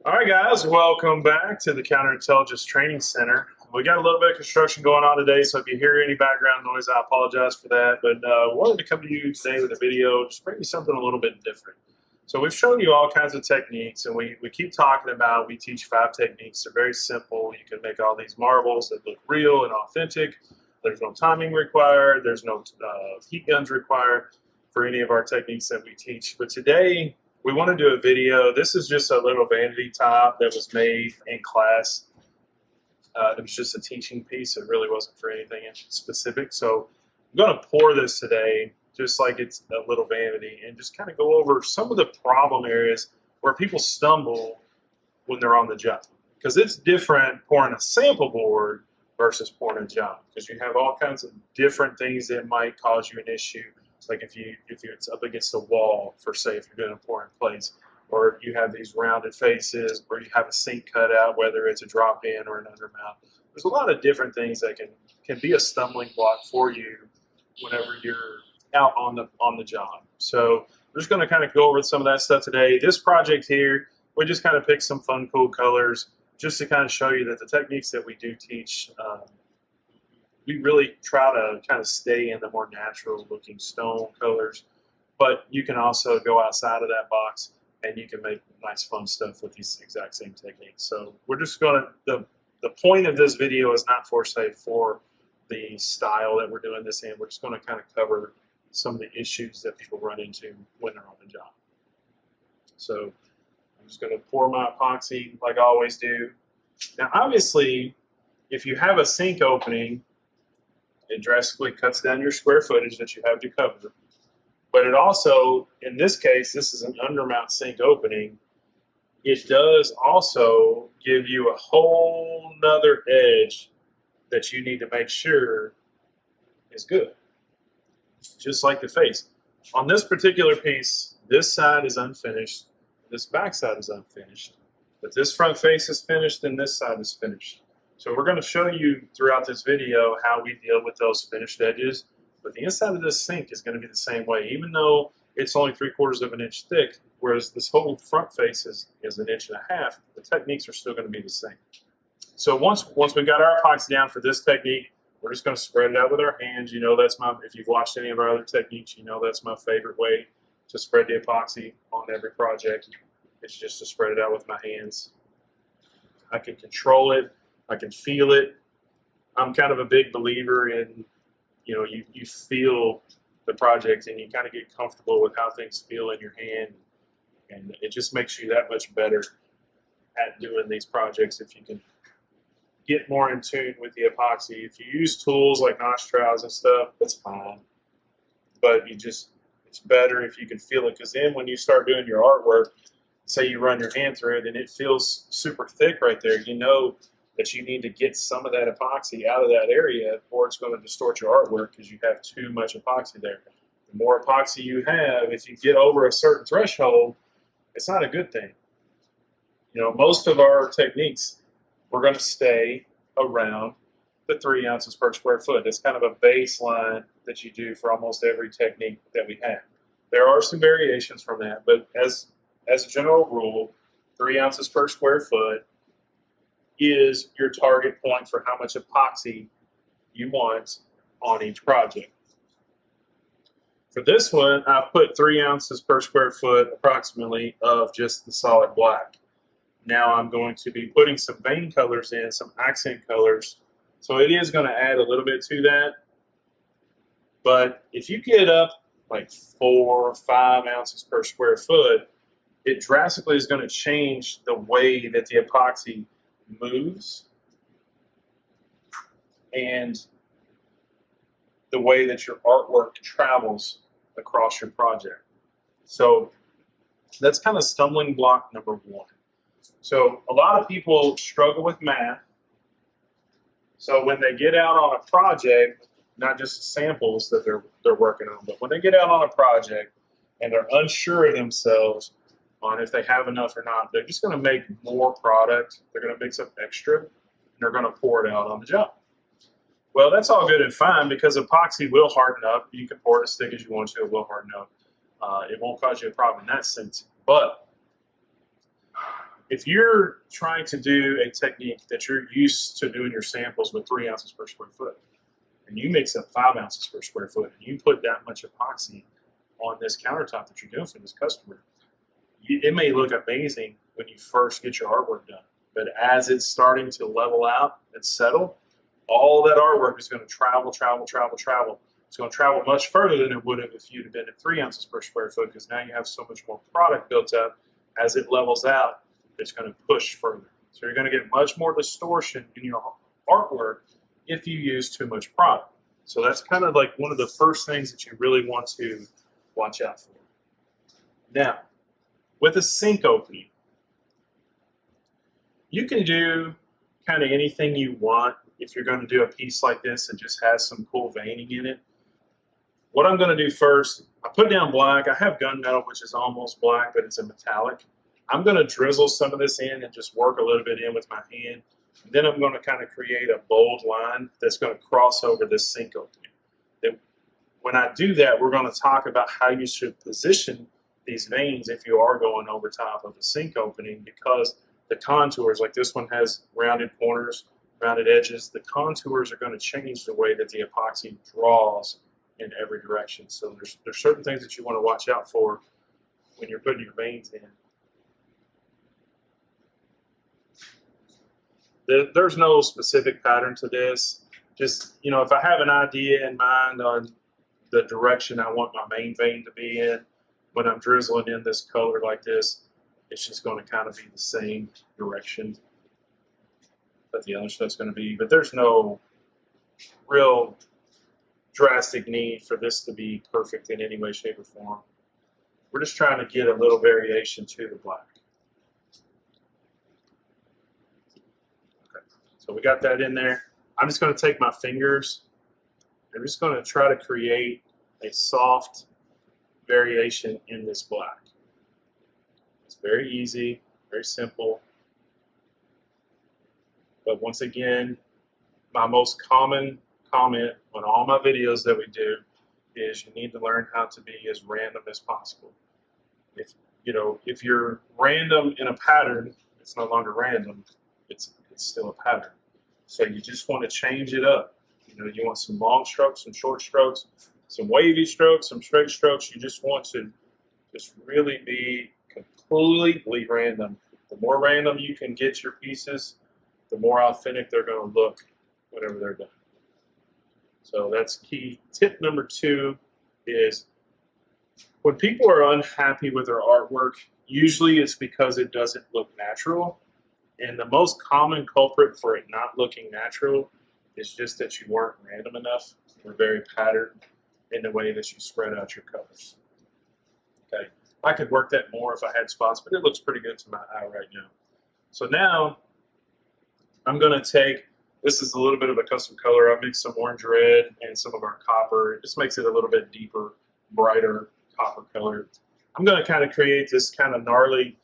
All right, guys, welcome back to the Counterintelligence Training Center. We got a little bit of construction going on today, so if you hear any background noise, I apologize for that. But wanted to come to you today with a video, just bring you something a little bit different. So we've shown you all kinds of techniques, and we keep talking about, we teach 5 techniques. They're very simple. You can make all these marbles that look real and authentic. There's no timing required. There's no heat guns required for any of our techniques that we teach. But today, we want to do a video. This is just a little vanity top that was made in class. It was just a teaching piece. It really wasn't for anything specific. So I'm going to pour this today, just like it's a little vanity, and just kind of go over some of the problem areas where people stumble when they're on the job. Because it's different pouring a sample board versus pouring a job. Because you have all kinds of different things that might cause you an issue. Like if it's up against a wall, for say, if you're doing a pour in place, or you have these rounded faces, or you have a sink cut out, whether it's a drop in or an undermount. There's a lot of different things that can be a stumbling block for you whenever you're out on the job. So we're just going to kind of go over some of that stuff today. This project here, we just kind of picked some fun, cool colors just to kind of show you that the techniques that we do teach. We really try to kind of stay in the more natural looking stone colors, but you can also go outside of that box and you can make nice fun stuff with these exact same techniques. So we're just going to, the point of this video is not for, say, for the style that we're doing this in. We're just going to kind of cover some of the issues that people run into when they're on the job. So I'm just going to pour my epoxy like I always do. Now, obviously, if you have a sink opening, it drastically cuts down your square footage that you have to cover. But it also, in this case, this is an undermount sink opening. It does also give you a whole nother edge that you need to make sure is good. Just like the face. On this particular piece, this side is unfinished, this back side is unfinished, but this front face is finished and this side is finished. So we're going to show you throughout this video how we deal with those finished edges. But the inside of this sink is going to be the same way, even though it's only 3/4 of an inch thick, whereas this whole front face is 1.5 inches. The techniques are still going to be the same. So once we got our epoxy down for this technique, we're just going to spread it out with our hands. You know that's if you've watched any of our other techniques, you know that's my favorite way to spread the epoxy on every project. It's just to spread it out with my hands. I can control it. I can feel it. I'm kind of a big believer in, you feel the project and you kind of get comfortable with how things feel in your hand. And it just makes you that much better at doing these projects if you can get more in tune with the epoxy. If you use tools like notch trowels and stuff, that's fine. But it's better if you can feel it, because then when you start doing your artwork, say you run your hand through it and it feels super thick right there, you know that you need to get some of that epoxy out of that area, or it's going to distort your artwork because you have too much epoxy there. The more epoxy you have, if you get over a certain threshold, it's not a good thing. Most of our techniques, we're going to stay around the 3 ounces per square foot. That's kind of a baseline that you do for almost every technique that we have. There are some variations from that, but as a general rule, 3 ounces per square foot is your target point for how much epoxy you want on each project. For this one, I've put 3 ounces per square foot approximately of just the solid black. Now I'm going to be putting some vein colors in, some accent colors. So it is going to add a little bit to that. But if you get up like 4 or 5 ounces per square foot, it drastically is going to change the way that the epoxy moves and the way that your artwork travels across your project. So that's kind of stumbling block number 1. So a lot of people struggle with math. So when they get out on a project, not just samples that they're working on, but when they get out on a project and they're unsure of themselves on if they have enough or not, they're just going to make more product. They're going to mix up extra, and they're going to pour it out on the job. Well, that's all good and fine, because epoxy will harden up. You can pour it as thick as you want to. It will harden up. It won't cause you a problem in that sense. But if you're trying to do a technique that you're used to doing your samples with 3 ounces per square foot, and you mix up 5 ounces per square foot, and you put that much epoxy on this countertop that you're doing for this customer, it may look amazing when you first get your artwork done. But as it's starting to level out and settle, all that artwork is going to travel. It's going to travel much further than it would have if you'd have been at 3 ounces per square foot, because now you have so much more product built up. As it levels out, it's going to push further. So you're going to get much more distortion in your artwork if you use too much product. So that's kind of like one of the first things that you really want to watch out for. Now, with a sink opening, you can do kind of anything you want if you're going to do a piece like this that just has some cool veining in it. What I'm going to do first, I put down black. I have gunmetal, which is almost black, but it's a metallic. I'm going to drizzle some of this in and just work a little bit in with my hand. And then I'm going to kind of create a bold line that's going to cross over this sink opening. Then when I do that, we're going to talk about how you should position these veins if you are going over top of a sink opening, because the contours, like this one has rounded corners, rounded edges, the contours are going to change the way that the epoxy draws in every direction. So there's certain things that you want to watch out for when you're putting your veins in. There's no specific pattern to this. Just, you know, if I have an idea in mind on the direction I want my main vein to be in, when I'm drizzling in this color like this, it's just going to kind of be the same direction that the other stuff's going to be. But there's no real drastic need for this to be perfect in any way, shape, or form. We're just trying to get a little variation to the black. Okay, so we got that in there. I'm just going to take my fingers. I'm just going to try to create a soft variation in this black. It's very easy, very simple. But once again, my most common comment on all my videos that we do is you need to learn how to be as random as possible. If you're random in a pattern, it's no longer random. It's still a pattern. So you just want to change it up. You want some long strokes, some short strokes, some wavy strokes, some straight strokes. You just want to just really be completely random. The more random you can get your pieces, the more authentic they're going to look whenever they're done. So that's key. Tip number 2 is when people are unhappy with their artwork, usually it's because it doesn't look natural. And the most common culprit for it not looking natural is just that you weren't random enough or very patterned in the way that you spread out your colors. Okay, I could work that more if I had spots, but it looks pretty good to my eye right now. So now I'm going to take, this is a little bit of a custom color. I mixed some orange red and some of our copper. It just makes it a little bit deeper, brighter copper color. I'm going to kind of create this kind of gnarly,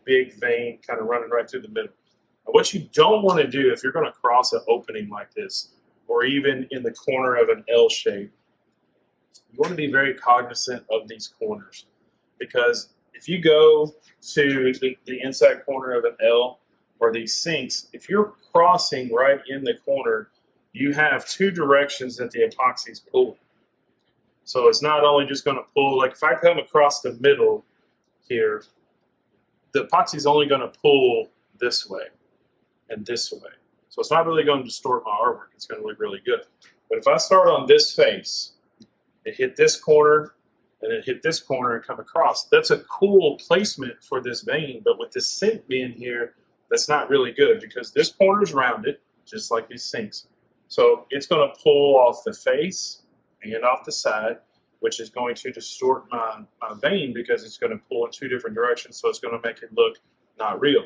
big vein kind of running right through the middle. Now, what you don't want to do if you're going to cross an opening like this, or even in the corner of an L shape, you want to be very cognizant of these corners. Because if you go to the inside corner of an L, or these sinks, if you're crossing right in the corner, you have 2 directions that the epoxy is pulling. So it's not only just going to pull, like if I come across the middle here, the epoxy is only going to pull this way and this way. So it's not really going to distort my artwork. It's going to look really good. But if I start on this face, it hit this corner, and it hit this corner and come across, that's a cool placement for this vein. But with this sink being here, that's not really good because this corner is rounded, just like these sinks. So it's going to pull off the face and off the side, which is going to distort my vein because it's going to pull in 2 different directions. So it's going to make it look not real.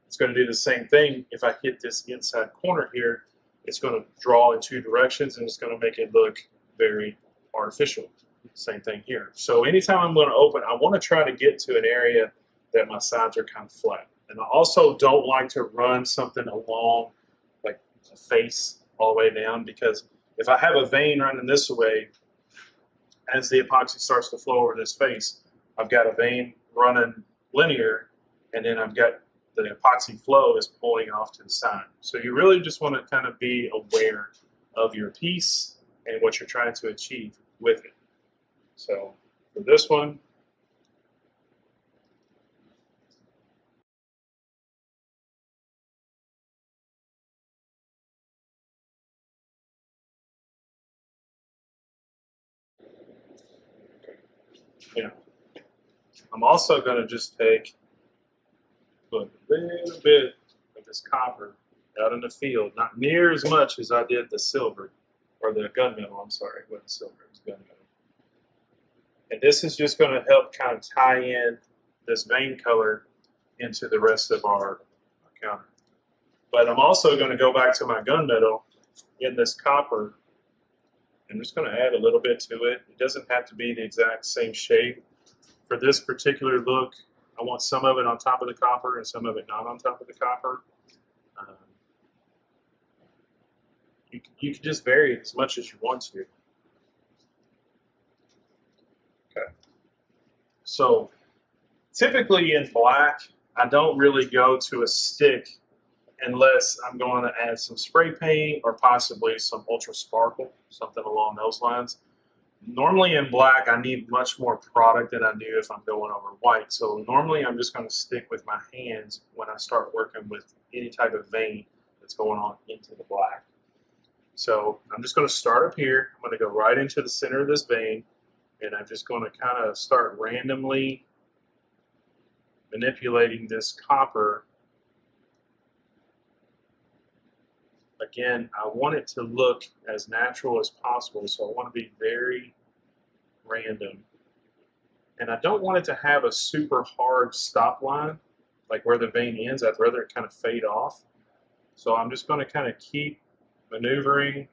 It's going to do the same thing if I hit this inside corner here. It's going to draw in 2 directions and it's going to make it look very artificial. Same thing here. So anytime I'm going to open, I want to try to get to an area that my sides are kind of flat. And I also don't like to run something along like a face all the way down, because if I have a vein running this way, as the epoxy starts to flow over this face, I've got a vein running linear, and then I've got the epoxy flow is pulling off to the side. So you really just want to kind of be aware of your piece and what you're trying to achieve with it. So for this one, you know, I'm also going to just take a little bit of this copper out in the field, not near as much as I did the silver, or the gunmetal, I'm sorry, it wasn't silver, it was gunmetal. And this is just going to help kind of tie in this vein color into the rest of our counter. But I'm also going to go back to my gunmetal in this copper. I'm just going to add a little bit to it. It doesn't have to be the exact same shape. For this particular look, I want some of it on top of the copper and some of it not on top of the copper. You can just vary it as much as you want to. Okay. So typically in black, I don't really go to a stick unless I'm going to add some spray paint or possibly some ultra sparkle, something along those lines. Normally in black, I need much more product than I do if I'm going over white. So normally I'm just going to stick with my hands when I start working with any type of vein that's going on into the black. So I'm just going to start up here. I'm going to go right into the center of this vein, and I'm just going to kind of start randomly manipulating this copper. Again, I want it to look as natural as possible, so I want to be very random. And I don't want it to have a super hard stop line, like where the vein ends. I'd rather it kind of fade off. So I'm just going to kind of keep maneuvering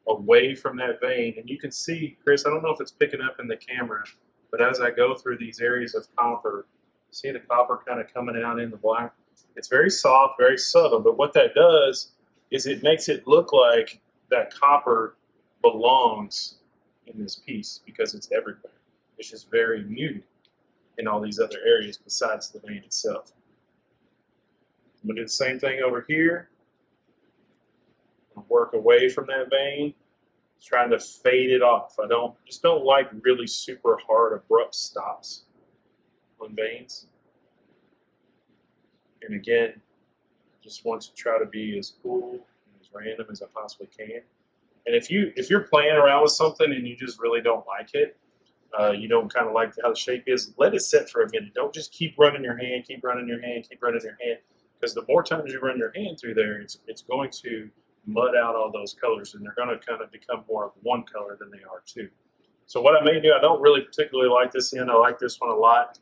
away from that vein. And you can see, Chris, I don't know if it's picking up in the camera, but as I go through these areas of copper, see the copper kind of coming out in the black? It's very soft, very subtle, but what that does is it makes it look like that copper belongs in this piece because it's everywhere. It's just very muted in all these other areas besides the vein itself. I'm going to do the same thing over here. Work away from that vein, trying to fade it off. I just don't like really super hard abrupt stops on veins. And again, I just want to try to be as cool and as random as I possibly can. And if you're playing around with something and you just really don't like it, you don't kind of like how the shape is, let it sit for a minute. Don't just keep running your hand, keep running your hand, keep running your hand, because the more times you run your hand through there, it's going to mud out all those colors, and they're going to kind of become more of one color than they are two. So what I may do, I don't really particularly like this end. I like this one a lot.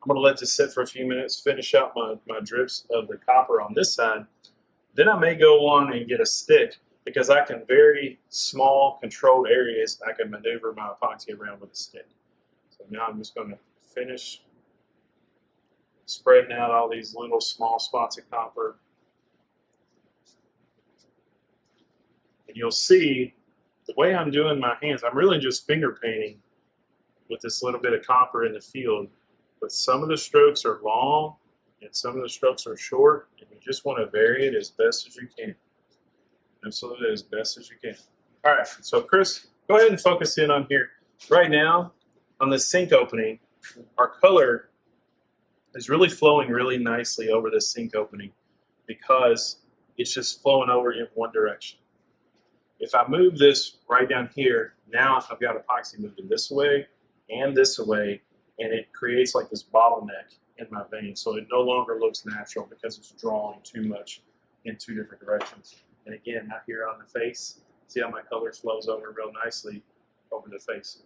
I'm going to let this sit for a few minutes, finish out my drips of the copper on this side. Then I may go on and get a stick, because I can very small controlled areas, I can maneuver my epoxy around with a stick. So now I'm just going to finish spreading out all these little small spots of copper. And you'll see the way I'm doing my hands, I'm really just finger painting with this little bit of copper in the field. But some of the strokes are long and some of the strokes are short, and you just want to vary it as best as you can. Absolutely as best as you can. All right, so Chris, go ahead and focus in on here. Right now, on the sink opening, our color is really flowing really nicely over the sink opening because it's just flowing over in one direction. If I move this right down here, now I've got epoxy moving this way and this way, and it creates like this bottleneck in my vein. So it no longer looks natural because it's drawing too much in two different directions. And again, out here on the face, see how my color flows over real nicely over the face.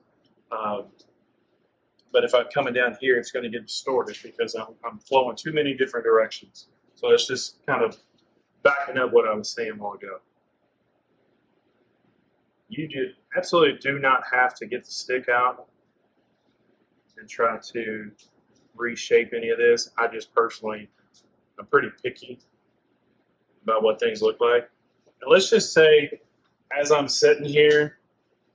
But if I'm coming down here, it's going to get distorted because I'm flowing too many different directions. So it's just kind of backing up what I was saying a while ago. You absolutely do not have to get the stick out and try to reshape any of this. I just personally, I'm pretty picky about what things look like. And let's just say, as I'm sitting here,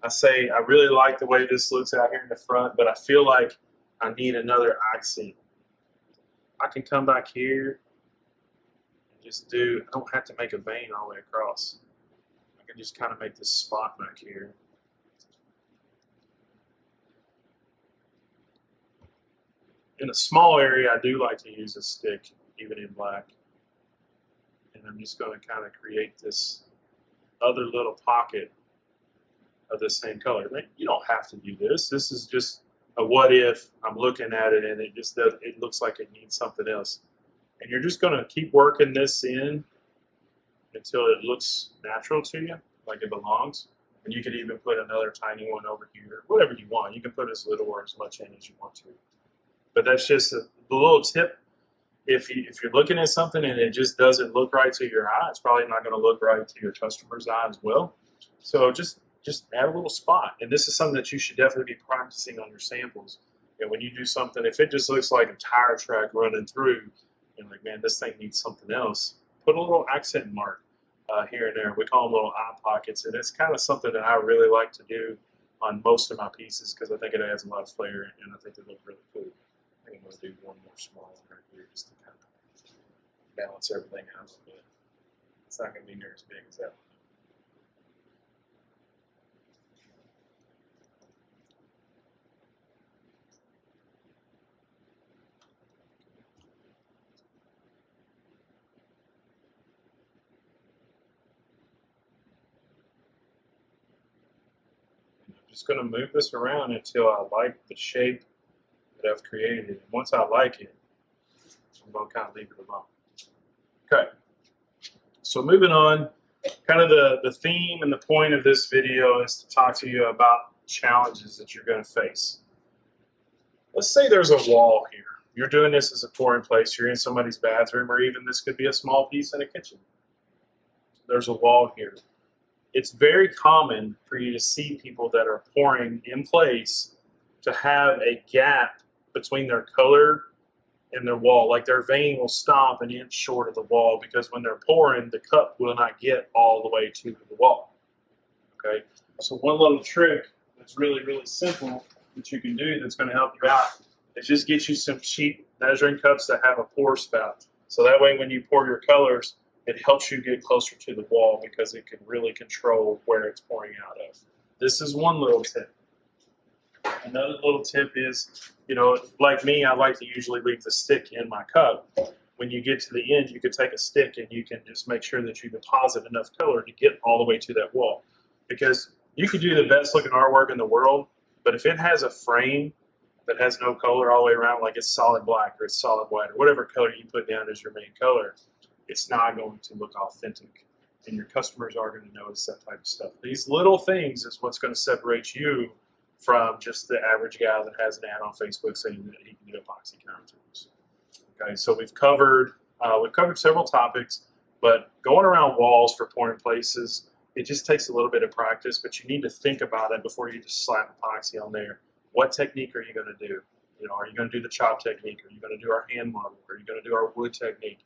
I say, I really like the way this looks out here in the front, but I feel like I need another accent. I can come back here and just do, I don't have to make a vein all the way across. I can just kind of make this spot back here. In a small area, I do like to use a stick, even in black. And I'm just going to kind of create this other little pocket of the same color. You don't have to do this. This is just a what if. I'm looking at it and it just does, it looks like it needs something else. And you're just going to keep working this in until it looks natural to you, like it belongs. And you could even put another tiny one over here, whatever you want. You can put as little or as much in as you want to. But that's just the little tip. If you're looking at something and it just doesn't look right to your eye, it's probably not going to look right to your customer's eye as well. So just add a little spot. And this is something that you should definitely be practicing on your samples. And when you do something, if it just looks like a tire track running through, and like, man, this thing needs something else, put a little accent mark here and there. We call them little eye pockets. And it's kind of something that I really like to do on most of my pieces because I think it adds a lot of flair and I think they look really cool. I think I'm going to do one more small one right here just to kind of balance everything out a little bit. It's not going to be near as big as that one. I'm just going to move this around until I like the shape that I've created. And once I like it, I'm going to kind of leave it alone. Okay, so moving on, kind of the theme and the point of this video is to talk to you about challenges that you're going to face. Let's say there's a wall here. You're doing this as a pouring place. You're in somebody's bathroom, or even this could be a small piece in a kitchen. There's a wall here. It's very common for you to see people that are pouring in place to have a gap between their color and their wall. Like their vein will stop an inch short of the wall because when they're pouring, the cup will not get all the way to the wall. Okay, so one little trick that's really, really simple that you can do that's going to help you out is just get you some cheap measuring cups that have a pour spout. So that way when you pour your colors, it helps you get closer to the wall because it can really control where it's pouring out of. This is one little tip. Another little tip is, you know, like me, I like to usually leave the stick in my cup. When you get to the end, you can take a stick and you can just make sure that you deposit enough color to get all the way to that wall. Because you could do the best looking artwork in the world, but if it has a frame that has no color all the way around, like it's solid black or it's solid white or whatever color you put down as your main color, it's not going to look authentic. And your customers are going to notice that type of stuff. These little things is what's going to separate you from just the average guy that has an ad on Facebook saying that he can do epoxy countertops. Okay, so we've covered several topics, but going around walls for pouring places, it just takes a little bit of practice, but you need to think about it before you just slap epoxy on there. What technique are you going to do? You know, are you going to do the chop technique? Are you going to do our hand model? Are you going to do our wood technique?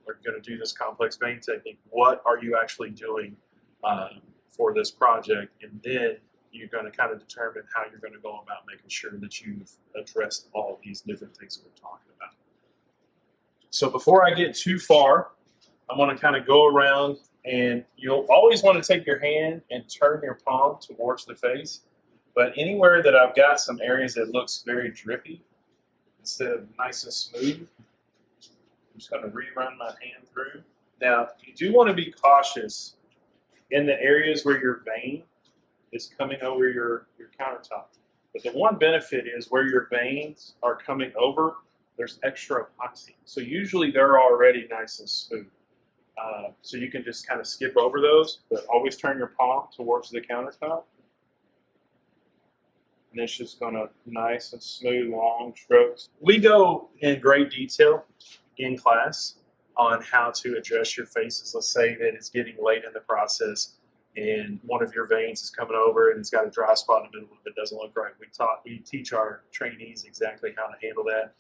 Are you going to do this complex vein technique? What are you actually doing for this project? And then you're going to kind of determine how you're going to go about making sure that you've addressed all of these different things that we're talking about. So before I get too far, I'm going to kind of go around, and you'll always want to take your hand and turn your palm towards the face. But anywhere that I've got some areas that looks very drippy, instead of nice and smooth, I'm just going to rerun my hand through. Now, you do want to be cautious in the areas where your vein is coming over your countertop. But the one benefit is where your veins are coming over, there's extra epoxy. So usually they're already nice and smooth. So you can just kind of skip over those, but always turn your palm towards the countertop. And it's just going to nice and smooth, long strokes. We go in great detail in class on how to adjust your faces. Let's say that it's getting late in the process and one of your veins is coming over and it's got a dry spot in the middle of it, doesn't look right. We teach our trainees exactly how to handle that.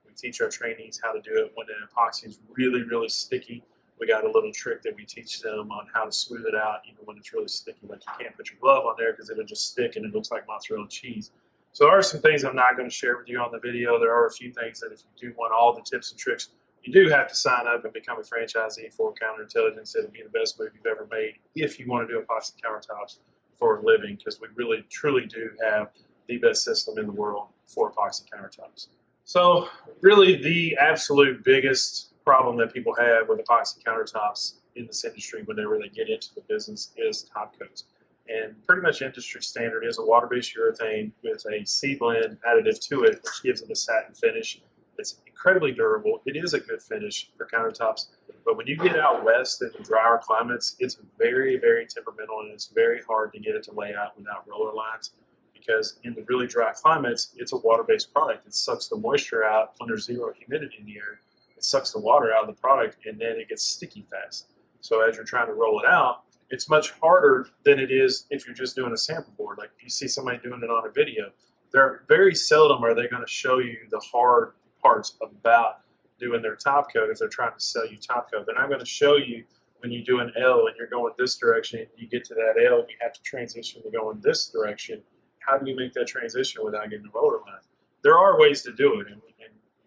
We teach our trainees how to do it when the epoxy is really, really sticky. We got a little trick that we teach them on how to smooth it out even when it's really sticky. Like you can't put your glove on there because it'll just stick and it looks like mozzarella cheese. So there are some things I'm not going to share with you on the video. There are a few things that if you do want all the tips and tricks, you do have to sign up and become a franchisee for Counterintelligence. It'll be the best move you've ever made if you want to do epoxy countertops for a living, because we really, truly do have the best system in the world for epoxy countertops. So really the absolute biggest problem that people have with epoxy countertops in this industry whenever they get into the business is top coats. And pretty much industry standard is a water-based urethane with a C blend additive to it, which gives it a satin finish. It's incredibly durable. It is a good finish for countertops, but when you get out west in the drier climates, it's very, very temperamental, and it's very hard to get it to lay out without roller lines, because in the really dry climates, it's a water-based product. It sucks the moisture out when there's zero humidity in the air. It sucks the water out of the product, and then it gets sticky fast. So as you're trying to roll it out, it's much harder than it is if you're just doing a sample board. Like you see somebody doing it on a video. They're very seldom are they going to show you the hard parts about doing their top coat if they're trying to sell you top coat. They're not going to show you when you do an L and you're going this direction, you get to that L and you have to transition to go in this direction. How do you make that transition without getting a roller line? There are ways to do it, and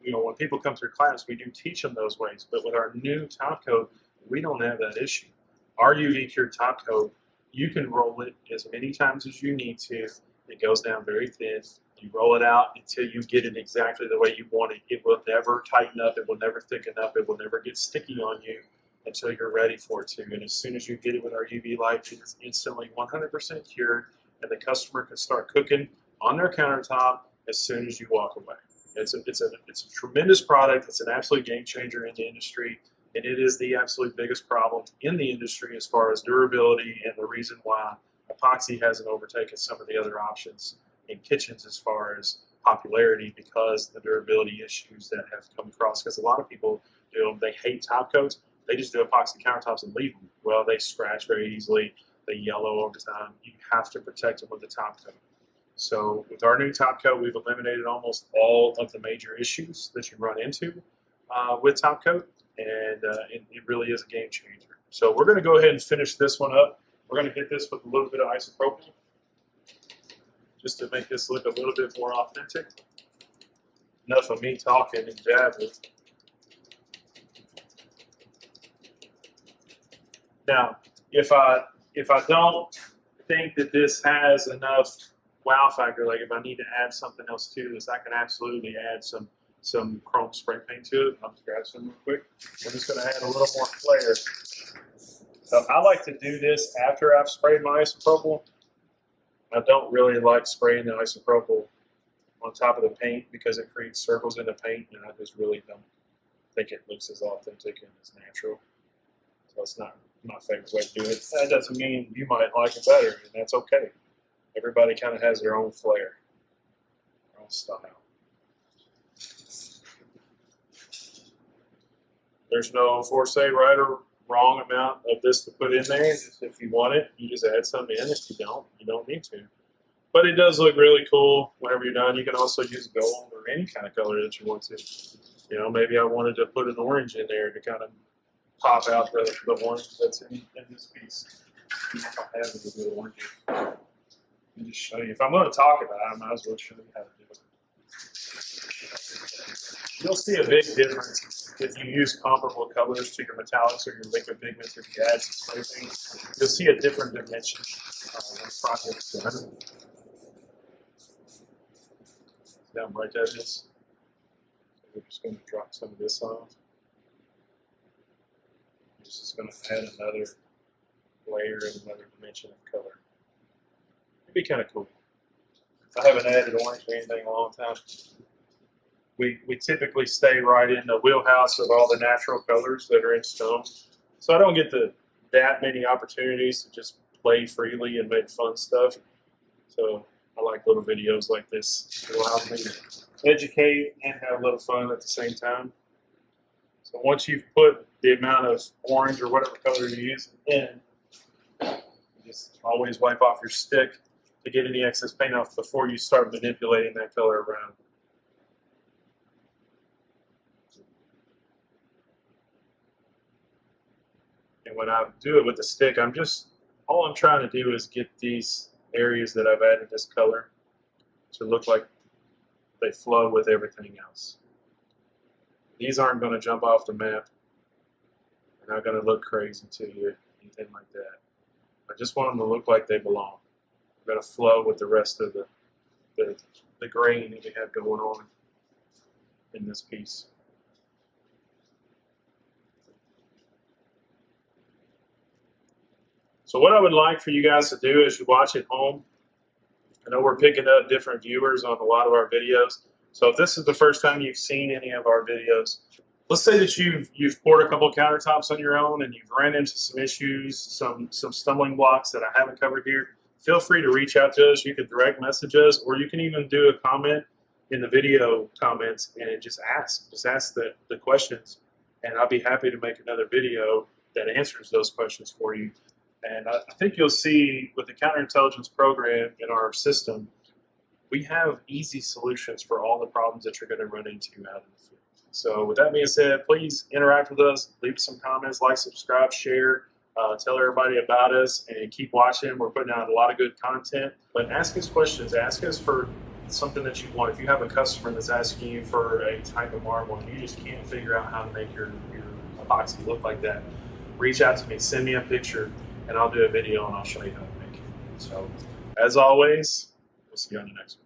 you know, when people come through class, we do teach them those ways. But with our new top coat, we don't have that issue. Our UV cured top coat, you can roll it as many times as you need to. It goes down very thin. You roll it out until you get it exactly the way you want it. It will never tighten up. It will never thicken up. It will never get sticky on you until you're ready for it to. And as soon as you get it with our UV light, it is instantly 100% cured, and the customer can start cooking on their countertop as soon as you walk away. It's a tremendous product. It's an absolute game changer in the industry. And it is the absolute biggest problem in the industry as far as durability, and the reason why epoxy hasn't overtaken some of the other options in kitchens as far as popularity, because the durability issues that have come across. Because a lot of people they hate top coats. They just do epoxy countertops and leave them. Well, they scratch very easily. They yellow over time. You have to protect them with the top coat. So with our new top coat, we've eliminated almost all of the major issues that you run into with top coat. And it really is a game changer. So we're going to go ahead and finish this one up. We're going to hit this with a little bit of isopropyl just to make this look a little bit more authentic. Enough of me talking and jabbing. Now, if I don't think that this has enough wow factor, like if I need to add something else to this, I can absolutely add some chrome spray paint to it. I'll just grab some real quick. I'm just going to add a little more flair. So I like to do this after I've sprayed my isopropyl. I don't really like spraying the isopropyl on top of the paint because it creates circles in the paint, and I just really don't think it looks as authentic and as natural. So it's not my favorite way to do it. That doesn't mean you might like it better, and that's okay. Everybody kind of has their own flair, their own style. There's no right or wrong amount of this to put in there. If you want it, you just add some in. If you don't need to. But it does look really cool whenever you're done. You can also use gold or any kind of color that you want to. You know, maybe I wanted to put an orange in there to kind of pop out the orange that's in this piece. I have a good orange. Let me just show you. If I'm going to talk about it, I might as well show you how to do it. You'll see a big difference if you use comparable colors to your metallics or your liquid pigments. If you add some spray paint, you'll see a different dimension when the project's done. See how bright that is? We're just going to drop some of this off. This is going to add another layer and another dimension of color. It'd be kind of cool. I haven't added orange or anything in a long time. We typically stay right in the wheelhouse of all the natural colors that are in stone. So I don't get that many opportunities to just play freely and make fun stuff. So I like little videos like this. It allows me to educate and have a little fun at the same time. So once you've put the amount of orange or whatever color you're using in, just always wipe off your stick to get any excess paint off before you start manipulating that color around. And when I do it with the stick, all I'm trying to do is get these areas that I've added this color to look like they flow with everything else. These aren't going to jump off the map. They're not going to look crazy to you, anything like that. I just want them to look like they belong. They're going to flow with the rest of the grain that you have going on in this piece. So what I would like for you guys to do as you watch at home, I know we're picking up different viewers on a lot of our videos. So if this is the first time you've seen any of our videos, let's say that you've poured a couple of countertops on your own and you've ran into some issues, some stumbling blocks that I haven't covered here. Feel free to reach out to us. You can direct message us, or you can even do a comment in the video comments and just ask the questions, and I'll be happy to make another video that answers those questions for you. And I think you'll see with the counterintelligence program in our system, we have easy solutions for all the problems that you're going to run into out in the field. So with that being said, please interact with us, leave some comments, like, subscribe, share, tell everybody about us, and keep watching. We're putting out a lot of good content. But ask us questions. Ask us for something that you want. If you have a customer that's asking you for a type of marble and you just can't figure out how to make your epoxy look like that, reach out to me, send me a picture, and I'll do a video and I'll show you how to make it. So as always, we'll see you on the next one.